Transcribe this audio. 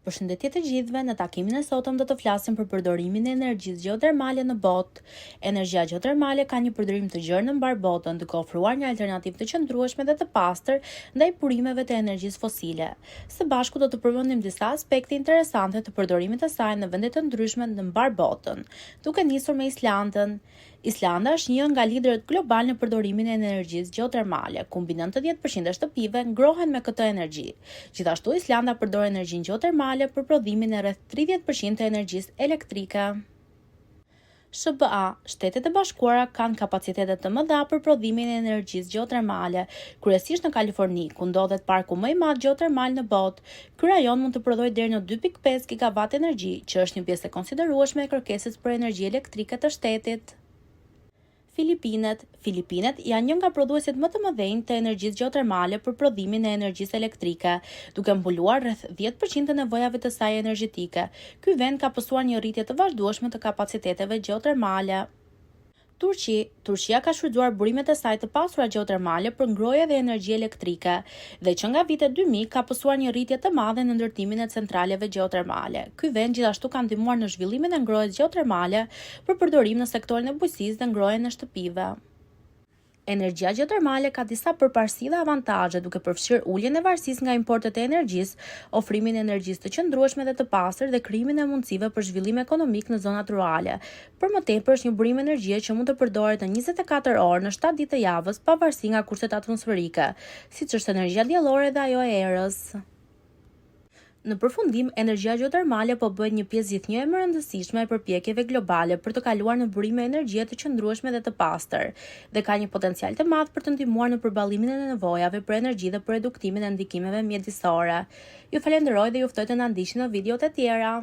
Përshëndetje të gjithëve, në takimin e sotëm do të flasim për përdorimin e energjisë gjeotermale në botë. Energjia gjeotermale ka një përdorim të gjerë në mbar botën, duke ofruar një alternativë të qëndrueshme dhe të pastër ndaj burimeve të energjisë fosile. Së bashku do të përmendim disa aspekte interesante të përdorimit të saj në vende të ndryshme në mbar botën, duke nisur me Islandën. Islanda është një nga liderët global në përdorimin e energjisë gjeotermale, ku mbi 90% e shtëpive ngrohen me këtë energji. Gjithashtu, Islanda përdor energjinë gjeotermale për prodhimin e rreth 30% të energjisë elektrike. SBA, Shtetet e Bashkuara kanë kapacitete të mëdha për prodhimin e energjisë gjeotermale, kryesisht në Kaliforni, ku ndodhet parku më i madh gjeotermal në botë. Ky rajon mund të prodhojë deri në 2.5 gigawatt energji, që është një pjesë e konsiderueshme e kërkesës për energji elektrike të shtetit. Filipinet janë një nga prodhuesit më të mëdhenj të energjisë gjeotermale për prodhimin e energjisë elektrike, duke mbuluar rreth 10% të nevojave të saj energjetike. Ky vend ka pësuar një rritje të vazhdueshme të kapaciteteve gjeotermale. Turqia ka shfrytzuar burimet e saj të pasura gjeotermale për ngrohje dhe energji elektrike, dhe që nga vitet 2000 ka pësuar një rritje të madhe në ndërtimin e centraleve gjeotermale. Ky vend gjithashtu ka ndihmuar në zhvillimin e ngrohjes gjeotermale për përdorim në sektorin e bujqësisë dhe ngrohjen e shtëpive. Energjia gjeotermale ka disa përparësi dhe avantazhe, duke përfshirë uljen e varësisë nga importet e energjisë, ofrimin e energjisë të qëndrueshme dhe të pastër dhe krijimin e mundësive për zhvillim ekonomik në zonat rurale. Për më tepër, është një burim energjie që mund të përdoret në 24 orë në 7 ditë të javës, pavarësi nga kushtet atmosferike, siç është energjia diellore dhe ajo e erës. Në përfundim, energjia gjeotermale po bëhet një pjesë gjithnjë e më rëndësishme e përpjekjeve globale për të kaluar në burime energjie të qëndrueshme dhe të pastër, dhe ka një potencial të madh për të ndihmuar në përballimin e nevojave për energji dhe për reduktimin e ndikimeve mjedisore. Ju falenderoj dhe ju ftoj të na ndiqni në videot e tjera.